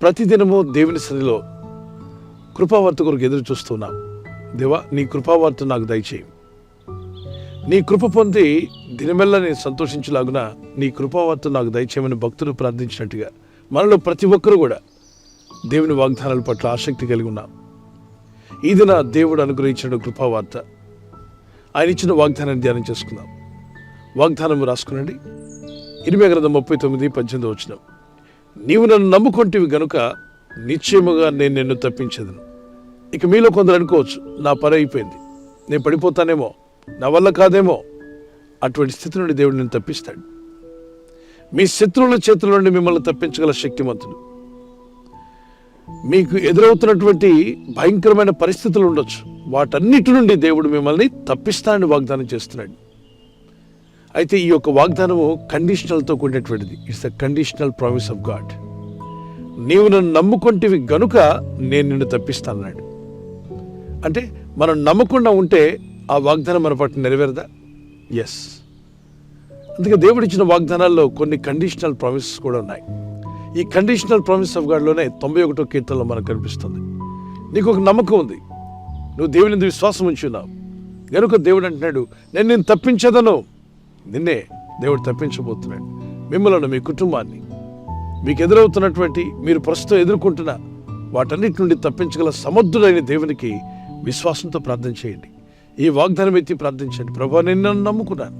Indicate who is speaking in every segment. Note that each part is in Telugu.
Speaker 1: ప్రతిదినము దేవుని సన్నిధిలో కృపావార్త కొరకు ఎదురు చూస్తున్నాం. దేవా, నీ కృపావార్త నాకు దయచేయి. నీ కృప పొంది దినమెల్లా నేను సంతోషించలాగున నీ కృపావార్త నాకు దయచేయమని భక్తులు ప్రార్థించినట్టుగా మనలో ప్రతి ఒక్కరూ కూడా దేవుని వాగ్దానాల పట్ల ఆసక్తి కలిగి ఉన్నాం. ఈ దిన దేవుడు అనుగ్రహించిన కృపావార్త, ఆయన ఇచ్చిన వాగ్దానాన్ని ధ్యానం చేసుకుందాం. వాగ్దానం రాసుకునండి. ఇర్మీయా గ్రంథం 39:18 నీవు నన్ను నమ్ముకొంటివి గనుక నిశ్చయముగా నేను నిన్ను తప్పించేదను. ఇక మీలో కొందరు అనుకోవచ్చు, నా పని అయిపోయింది, నేను పడిపోతానేమో, నా వల్ల కాదేమో. అటువంటి స్థితి నుండి దేవుడు నిన్ను తప్పిస్తాడు. మీ శత్రువుల చేతుల నుండి మిమ్మల్ని తప్పించగల శక్తిమంతుడు. మీకు ఎదురవుతున్నటువంటి భయంకరమైన పరిస్థితులు ఉండొచ్చు, వాటన్నిటి నుండి దేవుడు మిమ్మల్ని తప్పిస్తానని వాగ్దానం చేస్తున్నాడు. అయితే ఈ యొక్క వాగ్దానము కండిషనల్తో కూడినటువంటిది. It's the conditional promise of God. నీవు నన్ను నమ్ముకొంటివి గనుక నేను నిన్ను తప్పిస్తానన్నాడు. అంటే మనం నమ్మకుండా ఉంటే ఆ వాగ్దానం మన పట్ల నెరవేరదా? ఎస్. అందుకే దేవుడు ఇచ్చిన వాగ్దానాల్లో కొన్ని కండిషనల్ ప్రామిసెస్ కూడా ఉన్నాయి. ఈ కండిషనల్ ప్రామిస్ ఆఫ్ గాడ్లోనే 91వ కీర్తనలో మనకు కనిపిస్తుంది. నీకు ఒక నమ్మకం ఉంది, నువ్వు దేవుని మీద విశ్వాసం ఉంచి ఉన్నావు గనుక దేవుడు అంటున్నాడు, నేను నిన్ను తప్పించదను. నిన్నే దేవుడు తప్పించబోతున్నాడు. మిమ్మల్ని, మీ కుటుంబాన్ని, మీకు ఎదురవుతున్నటువంటి, మీరు ప్రస్తుతం ఎదుర్కొంటున్న వాటన్నిటి నుండి తప్పించగల సమర్థుడైన దేవునికి విశ్వాసంతో ప్రార్థన చేయండి. ఈ వాగ్దానం ఎత్తి ప్రార్థించండి. ప్రభువా, నేను నన్ను నమ్ముకున్నాను,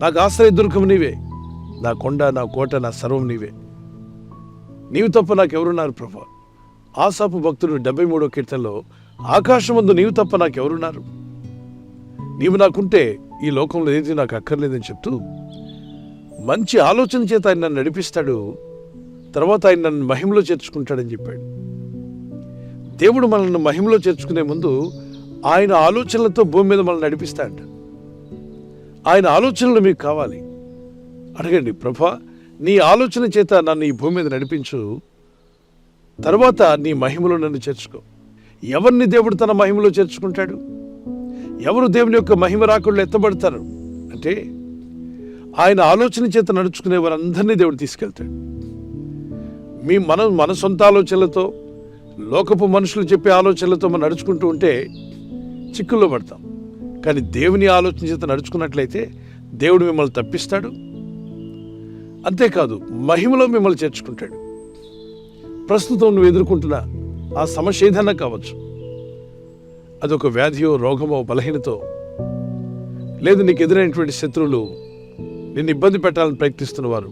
Speaker 1: నాకు ఆశ్రయ దుర్గం నీవే, నా కొండ, నా కోట, నా సర్వం నీవే, నీవు తప్ప నాకెవరున్నారు ప్రభువా. ఆసాపు భక్తుడు 73వ కీర్తనలో ఆకాశమందు నీవు తప్ప నాకెవరున్నారు, నీవు నాకుంటే ఈ లోకంలో ఏది నాకు అక్కర్లేదని చెప్తూ మంచి ఆలోచన చేత ఆయన నన్ను నడిపిస్తాడు, తర్వాత ఆయన నన్ను మహిమలో చేర్చుకుంటాడని చెప్పాడు. దేవుడు మనల్ని మహిమలో చేర్చుకునే ముందు ఆయన ఆలోచనలతో భూమి మీద మనల్ని నడిపిస్తాడు. ఆయన ఆలోచనలు మీకు కావాలి. అడగండి, ప్రభువా, నీ ఆలోచన చేత నన్ను ఈ భూమి మీద నడిపించు, తర్వాత నీ మహిమలో నన్ను చేర్చుకో. ఎవరిని దేవుడు తన మహిమలో చేర్చుకుంటాడు? ఎవరు దేవుని యొక్క మహిమ రాకుళ్ళు ఎత్తబడతారు అంటే ఆయన ఆలోచన చేత నడుచుకునే వారందరినీ దేవుడు తీసుకెళ్తాడు. మన సొంత ఆలోచనలతో, లోకపు మనుషులు చెప్పే ఆలోచనలతో మనం నడుచుకుంటూ ఉంటే చిక్కుల్లో పడతాం. కానీ దేవుని ఆలోచన చేత నడుచుకున్నట్లయితే దేవుడు మిమ్మల్ని తప్పిస్తాడు. అంతేకాదు, మహిమలో మిమ్మల్ని చేర్చుకుంటాడు. ప్రస్తుతం నువ్వు ఎదుర్కొంటున్న ఆ సమస్య ఏదైనా కావచ్చు, అదొక వ్యాధియో, రోగమో, బలహీనతో, లేదు నీకు ఎదురైనటువంటి శత్రువులు నిన్ను ఇబ్బంది పెట్టాలని ప్రయత్నిస్తున్న వారు,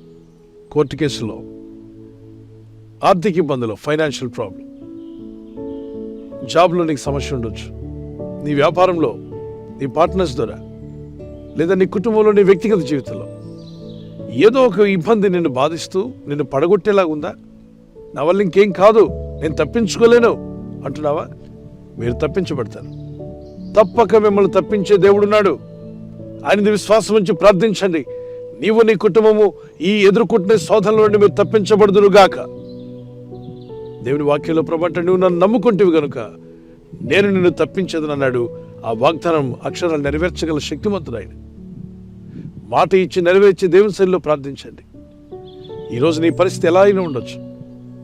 Speaker 1: కోర్టు కేసులో, ఆర్థిక ఇబ్బందులు, ఫైనాన్షియల్ ప్రాబ్లం, జాబ్లో నీకు సమస్య ఉండొచ్చు, నీ వ్యాపారంలో, నీ పార్ట్నర్స్ ద్వారా, లేదా నీ కుటుంబంలో, నీ వ్యక్తిగత జీవితంలో ఏదో ఒక ఇబ్బంది నిన్ను బాధిస్తూ నిన్ను పడగొట్టేలాగా ఉందా? నా వల్ల ఇంకేం కాదు, నేను తప్పించుకోలేను అంటున్నావా? మీరు తప్పించబడతారు. తప్పక మిమ్మల్ని తప్పించే దేవుడున్నాడు. ఆయన విశ్వాసం ఉంచి ప్రార్థించండి. నీవు, నీ కుటుంబము ఈ ఎదుర్కొంటున్న శోధనల నుండి మీరు తప్పించబడుదురుగాక. దేవుని వాక్యంలో ప్రభంట, నువ్వు నన్ను నమ్ముకుంటేవి గనుక నేను నిన్ను తప్పించదనన్నాడు. ఆ వాగ్దానం అక్షరాలు నెరవేర్చగల శక్తిమంతుడు ఆయన. మాట ఇచ్చి నెరవేర్చి దేవుని సన్నిధిలో ప్రార్థించండి. ఈరోజు నీ పరిస్థితి ఎలా అయినా ఉండొచ్చు,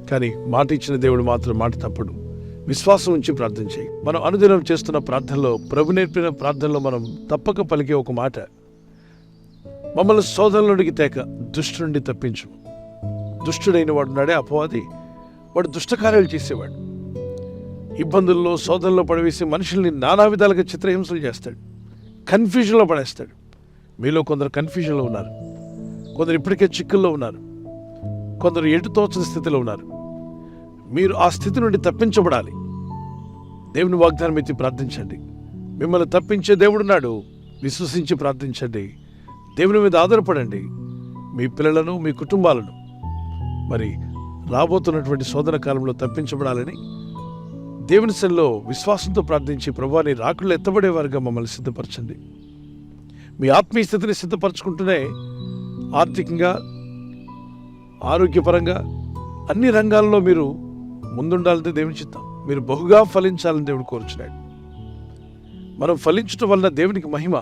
Speaker 1: కానీ మాట ఇచ్చిన దేవుడు మాత్రం మాట తప్పడు. విశ్వాసం ఉంచి ప్రార్థన చేయి. మనం అనుదినం చేస్తున్న ప్రార్థనలో, ప్రభు నేర్పిన ప్రార్థనలో మనం తప్పక పలికే ఒక మాట, మమ్మల్ని శోధనలోనికి తేక దుష్టు నుండి తప్పించు. దుష్టుడైన వాడు నాడే అపవాది, వాడు దుష్టకార్యాలు చేసేవాడు. ఇబ్బందుల్లో, శోధనలో పడవేసి మనుషుల్ని నానా విధాలుగా చిత్రహింసలు చేస్తాడు, కన్ఫ్యూజన్లో పడేస్తాడు. మీలో కొందరు కన్ఫ్యూజన్లో ఉన్నారు, కొందరు ఇప్పటికే చిక్కుల్లో ఉన్నారు, కొందరు ఎటు తోచని స్థితిలో ఉన్నారు. మీరు ఆ స్థితి నుండి తప్పించబడాలి. దేవుని వాగ్దానం ఎత్తి ప్రార్థించండి. మిమ్మల్ని తప్పించే దేవుడున్నాడు. విశ్వసించి ప్రార్థించండి. దేవుని మీద ఆధారపడండి. మీ పిల్లలను, మీ కుటుంబాలను మరి రాబోతున్నటువంటి శోధన కాలంలో తప్పించబడాలని దేవుని సన్నిధిలో విశ్వాసంతో ప్రార్థించి, ప్రభువా, నీ రాకుళ్ళు ఎత్తబడేవారుగా మమ్మల్ని సిద్ధపరచండి. మీ ఆత్మీయ స్థితిని సిద్ధపరచుకుంటూనే ఆర్థికంగా, ఆరోగ్యపరంగా అన్ని రంగాల్లో మీరు ముందుండాలంటే దేవుని చిత్తం. మీరు బహుగా ఫలించాలని దేవుడు కోరుచున్నాడు. మనం ఫలించడం వల్ల దేవునికి మహిమ.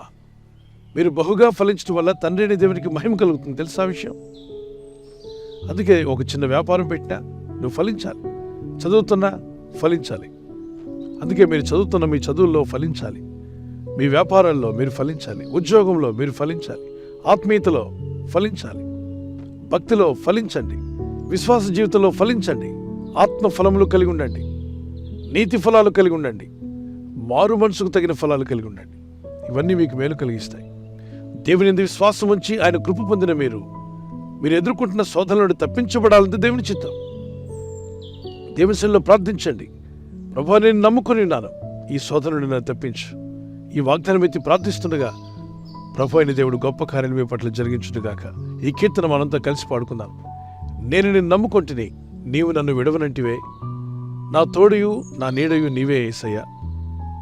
Speaker 1: మీరు బహుగా ఫలించడం వల్ల తండ్రి అనే దేవునికి మహిమ కలుగుతుంది. తెలుసా విషయం? అందుకే ఒక చిన్న వ్యాపారం పెట్టినా, నువ్వు ఫలించాలి. చదువుతున్నా ఫలించాలి. అందుకే మీరు చదువుతున్న మీ చదువుల్లో ఫలించాలి. మీ వ్యాపారాల్లో మీరు ఫలించాలి. ఉద్యోగంలో మీరు ఫలించాలి. ఆత్మీయతలో ఫలించాలి. భక్తిలో ఫలించండి. విశ్వాస జీవితంలో ఫలించండి. ఆత్మ ఫలములు కలిగి ఉండండి. నీతి ఫలాలు కలిగి ఉండండి. మారు మనసుకు తగిన ఫలాలు కలిగి ఉండండి. ఇవన్నీ మీకు మేలు కలిగిస్తాయి. దేవుని యందు విశ్వాసం ఉంచి ఆయన కృప పొందిన మీరు ఎదుర్కొంటున్న శోధనల నుండి తప్పించబడాలంటే దేవుని చిత్తం. దేవుని సన్నిధిలో ప్రార్థించండి. ప్రభువా, నేను నమ్ముకుని ఉన్నాను, ఈ శోధన నుండి నన్ను తప్పించు. ఈ వాగ్దానం ఎత్తి ప్రార్థిస్తుండగా ప్రభు అయిన దేవుడు గొప్ప కార్యాలు మీ పట్ల జరిగించుగాక. ఈ కీర్తన మనంతా కలిసి పాడుకుందాం. నేను నిన్ను నమ్ముకొంటిని, నీవు నన్ను విడవనంటివే. నా తోడుయు నా నీడయు నీవే యేసయ్యా,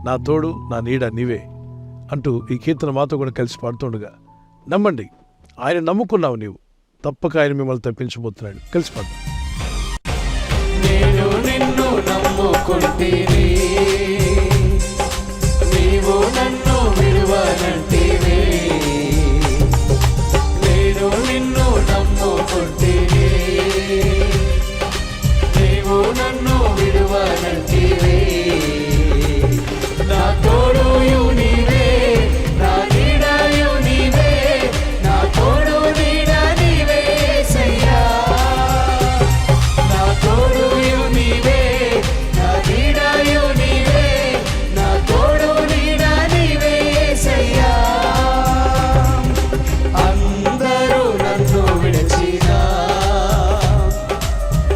Speaker 1: నా తోడు నా నీడ నీవే అంటూ ఈ కీర్తన మాతో కూడా కలిసి పాడుతుండగా నమ్మండి, ఆయన నమ్ముకున్నావు నీవు, తప్పక ఆయన మిమ్మల్ని తప్పించబోతున్నాడు. కలిసి పాడదాం.
Speaker 2: నేను నిన్ను నమ్ముకుంటిని, నీవు నన్ను విడువనంటివే. నేను నిన్ను నమ్ముకుంటిని, నీవు నన్ను విడువనంటివే. నా తోడుయు నీవే, నా నీడయు నీవే, నా తోడు నీడ నీవే యేసయ్యా. నా తోడుయు నీవే, నా నీడయు నీవే, నా తోడు నీడ నీవే యేసయ్యా. అందరూ నన్ను విడిచినా,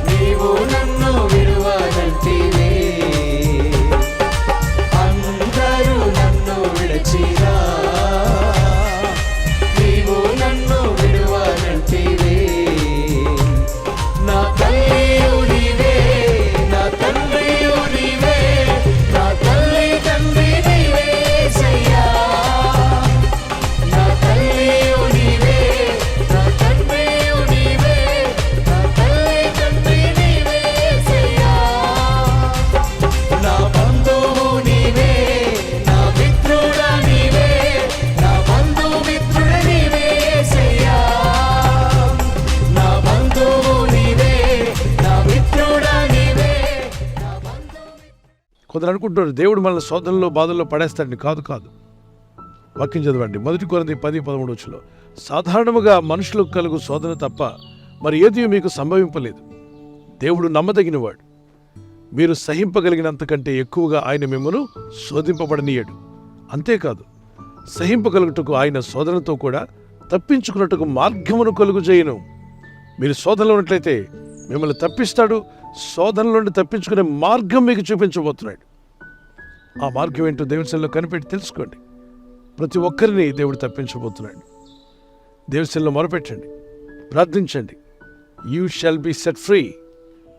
Speaker 2: నీవు నన్ను విడువనంటివే. అందరూ నన్ను విడిచినా, నీవు నన్ను విడువనంటివే. నా తల్లియు నీవే, నా తండ్రియు నీవే, నా తల్లి తండ్రి నీవే యేసయ్యా. నా తల్లియు నీవే, నా తండ్రియు నీవే, నా తల్లి తండ్రి నీవే యేసయ్యా. నా బంధువు నీవే, నా మిత్రుడా నీవే, నా బంధుమిత్రుడ నీవే యేసయ్యా. నా బంధువు నీవే, నా మిత్రుడా నీవే, నా
Speaker 1: కొందరు అనుకుంటున్నారు దేవుడు మనల్ని శోధనలో బాధల్లో పడేస్తాడని. కాదు కాదు. వాక్యం చదవండి. 1 కొరింథీ 10:13 సాధారణముగా మనుషులకు కలుగు శోధన తప్ప మరి ఏది మీకు సంభవింపలేదు. దేవుడు నమ్మదగినవాడు. మీరు సహింపగలిగినంతకంటే ఎక్కువగా ఆయన మిమ్మల్ని శోధింపబడనీయడు. అంతేకాదు, సహింపగలుగుటకు ఆయన శోధనతో కూడా తప్పించుకున్నట్టుకు మార్గమును కలుగు చేయను. మీరు శోధనలో ఉన్నట్లయితే మిమ్మల్ని తప్పిస్తాడు. శోధనల నుండి తప్పించుకునే మార్గం మీకు చూపించబోతున్నాడు. ఆ మార్గం ఏంటో దేవుని సన్నిధిలో కనిపెట్టి తెలుసుకోండి. ప్రతి ఒక్కరిని దేవుడు తప్పించబోతున్నాడు. దేవుని సన్నిధిలో మొరపెట్టండి, ప్రార్థించండి. You shall be set free,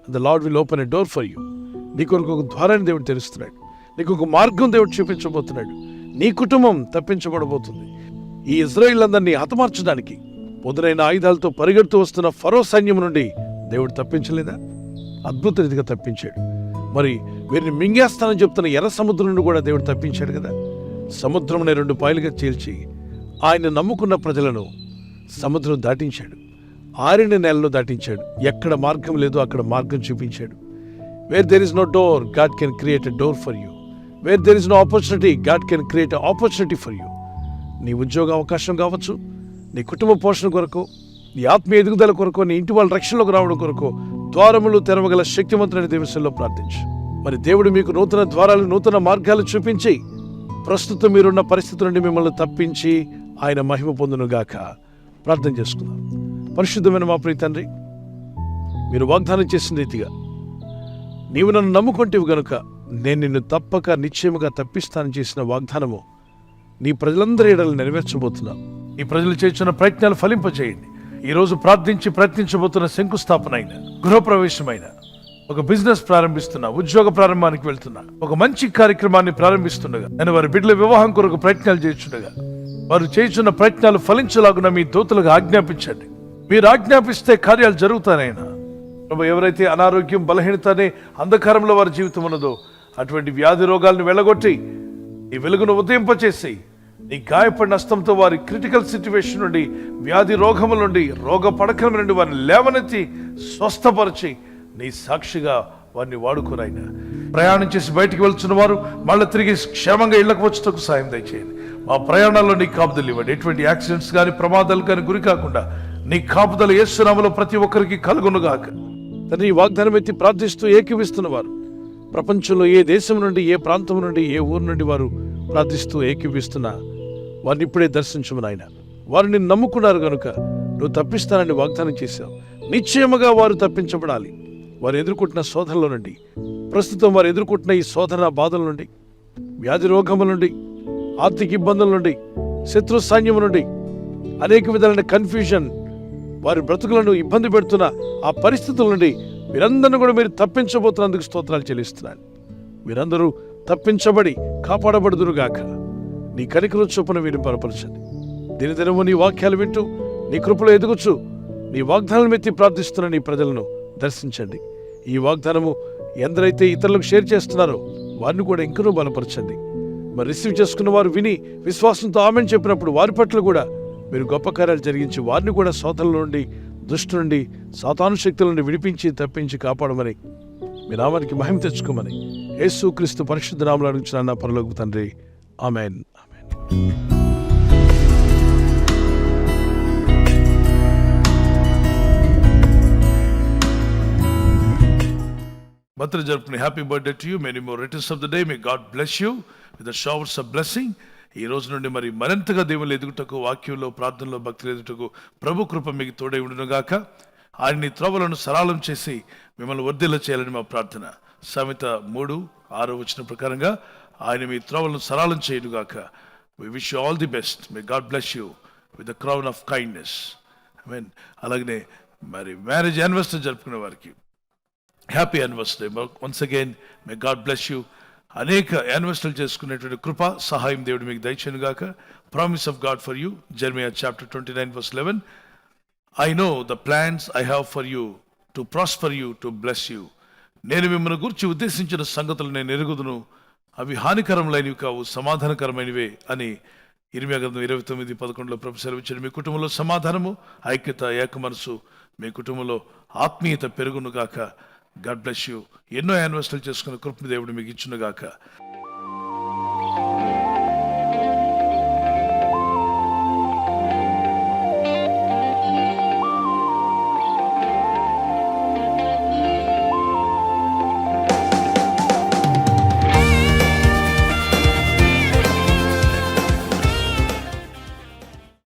Speaker 1: the lord will open a door for you. నీ కొరకు ఒక ద్వారాన్ని దేవుడు తెరుస్తున్నాడు. నీకు ఒక మార్గం దేవుడు చూపించబోతున్నాడు. నీ కుటుంబం తప్పించబడబోతుంది. ఈ ఇజ్రాయిలందరినీ హతమార్చడానికి పొదునైన ఆయుధాలతో పరిగెడుతూ వస్తున్న ఫరో సైన్యం నుండి దేవుడు తప్పించలేదా? అద్భుత రీతిగా తప్పించాడు. మరి వీరిని మింగేస్తానని చెప్తున్న ఎర్ర సముద్రం నుండి కూడా దేవుడు తప్పించాడు కదా. సముద్రంని 2 పాయలుగా చీల్చి ఆయన నమ్ముకున్న ప్రజలను సముద్రం దాటించాడు. ఆరిన నేలలో దాటించాడు. ఎక్కడ మార్గం లేదో అక్కడ మార్గం చూపించాడు. Where there is no door, God can create a door for you. Where there is no opportunity, God can create a opportunity for you. నీ ఉద్యోగ అవకాశం కావచ్చు, నీ కుటుంబ పోషణ కొరకు, నీ ఆత్మీయ ఎదుగుదల కొరకు, నీ ఇంటి వాళ్ళ రక్షణలోకి రావడం కొరకు ద్వారములు తెరవగల శక్తివంతులైన దేవునిలో ప్రార్థించు. మరి దేవుడు మీకు నూతన ద్వారాలు, నూతన మార్గాలు చూపించి ప్రస్తుతం మీరున్న పరిస్థితి నుండి మిమ్మల్ని తప్పించి ఆయన మహిమ పొందునుగాక. ప్రార్థన చేసుకుందాం. పరిశుద్ధమైన మా ప్రియ తండ్రి, మీరు వాగ్దానం చేసిన రీతిగా నీవు నన్ను నమ్ముకుంటేవి గనుక నేను నిన్ను తప్పక నిశ్చయముగా తప్పిస్తానని చేసిన వాగ్దానము నీ ప్రజలందరి ఎడలు నెరవేర్చబోతున్నా. ఈ ప్రజలు చేస్తున్న ప్రయత్నాలు ఫలింపజేయండి. ఈరోజు ప్రార్థించి ప్రయత్నించబోతున్న శంకుస్థాపన అయిన, గృహప్రవేశమైన, ఒక బిజినెస్ ప్రారంభిస్తున్నా, ఉద్యోగ ప్రారంభానికి వెళ్తున్నా, ఒక మంచి కార్యక్రమాన్ని ప్రారంభిస్తుండగా, నేను వారి బిడ్డల వివాహం కొరకు ప్రయత్నాలు చేస్తుండగా వారు చేస్తున్న ప్రయత్నాలు ఫలించలాగున మీ దూతలకు ఆజ్ఞాపించండి. మీరు ఆజ్ఞాపిస్తే కార్యాలు జరుగుతానైనా. ఎవరైతే అనారోగ్యం, బలహీనత అనే అంధకారంలో వారి జీవితం ఉన్నదో అటువంటి వ్యాధి రోగాలను వెళ్ళగొట్టి ఈ వెలుగును ఉదయింపచేసి నీ గాయపడిన హస్తంతో వారి క్రిటికల్ సిచ్యువేషన్ నుండి, వ్యాధి రోగముల నుండి, రోగ పడకల నుండి వారిని లేవనెత్తి స్వస్థపరిచి నీ సాక్షిగా వారిని వాడుకోరాయినా. ప్రయాణం చేసి బయటికి వెళ్తున్న వారు మళ్ళీ తిరిగి క్షేమంగా ఇళ్లకు వచ్చేందుకు సాయం దయచేయండి. మా ప్రయాణాల్లో నీ కాపుదలు ఇవ్వండి. ఎటువంటి యాక్సిడెంట్స్ కానీ ప్రమాదాలు కానీ గురి కాకుండా నీ కాపుదలు యేసు నామములో ప్రతి ఒక్కరికి కలుగునుగాక. తండ్రి, ఈ వాగ్దానం ఎత్తి ప్రార్థిస్తూ ఏకీవిస్తున్నవారు ప్రపంచంలో ఏ దేశం నుండి, ఏ ప్రాంతం నుండి, ఏ ఊరు నుండి వారు ప్రార్థిస్తూ ఏకీవిస్తున్నా వారిని ఇప్పుడే దర్శించమని ఆయన. వారిని నమ్ముకున్నారు కనుక నువ్వు తప్పిస్తానని వాగ్దానం చేశావు. నిశ్చయముగా వారు తప్పించబడాలి. వారు ఎదుర్కొంటున్న శోధనల నుండి, ప్రస్తుతం వారు ఎదుర్కొంటున్న ఈ శోధన బాధల నుండి, వ్యాధి రోగముల నుండి, ఆర్థిక ఇబ్బందుల నుండి, శత్రు సైన్యం నుండి, అనేక విధాలైన కన్ఫ్యూజన్, వారి బ్రతుకులను ఇబ్బంది పెడుతున్న ఆ పరిస్థితుల నుండి వీరందరినీ కూడా మీరు తప్పించబోతున్నందుకు స్తోత్రాలు చెల్లిస్తున్నాను. వీరందరూ తప్పించబడి కాపాడబడుదురుగాక. నీ కనికరం చొప్పున వీరిని బలపరచండి. దినదినము నీ వాక్యాలు వింటూ నీ కృపలో ఎదుగుచు నీ వాగ్దానాలను ఎత్తి ప్రార్థిస్తున్న నీ ప్రజలను దర్శించండి. ఈ వాగ్దానము ఎందరైతే ఇతరులకు షేర్ చేస్తున్నారో వారిని కూడా ఇంకనూ బలపరచండి. మరి రిసీవ్ చేసుకున్న వారు విని విశ్వాసంతో ఆమెను చెప్పినప్పుడు వారి పట్ల కూడా మీరు గొప్ప కార్యాలు జరిగించి వారిని కూడా శోధనల నుండి, దుష్టు నుండి, సాతాను శక్తుల నుండి విడిపించి తప్పించి కాపాడమని, మీ నామానికి మహిమ తెచ్చుకోమని యేసుక్రీస్తు పరిశుద్ధ నామములో అడుగుచున్నాను నా పరలోకపు తండ్రి. ఆమేన్. బర్త్డే జరుపుకునే happy birthday to you. Many more returns of the day. May God bless you with the showers of blessing. ఈ రోజు నుండి మరి మరింతగా దేవుళ్ళు ఎదుగుటకు, వాక్యంలో, ప్రార్థనలో, భక్తులు ఎదుగుటకు ప్రభు కృప మీకు తోడై ఉండునుగాక. ఆయన త్రోవలను సరళం చేసి మిమ్మల్ని వర్ధిల్ల చేయాలని మా ప్రార్థన. సామెత 3:6 ప్రకారంగా ఆయన మీ త్రోవలను సరళం చేయునుగాక. We wish you all the best. May God bless you with the crown of kindness. ఆమేన్. అలాగనే మరి మ్యారేజ్ యానివర్సరీ జరుపుకునే వారికి happy anniversary. Once again may God bless you. అనేక యానివర్సరీలు చేసుకునేటువంటి కృప, సహాయం దేవుడు మీకు దయచేయునుగాక. Promise of God for you, Jeremiah chapter 29:11. I know the plans I have for you to prosper you, to bless you. నేను మిమ్మల్ని గురించి ఉద్దేశించిన సంగతులు నేను ఎరుగుదును, అవి హానికరములైనవి కావు, సమాధానకరమైనవే అని ఇర్మియా గ్రంథం 29:11 ప్రభు సెలవిచ్చాడు. మీ కుటుంబంలో సమాధానము, ఐక్యత, ఏక మనసు, మీ కుటుంబంలో ఆత్మీయత పెరుగునుగాక. God bless you. ఎన్నో యానివర్సరీలు చేసుకున్న కృపను దేవుడు మీకు ఇచ్చునుగాక.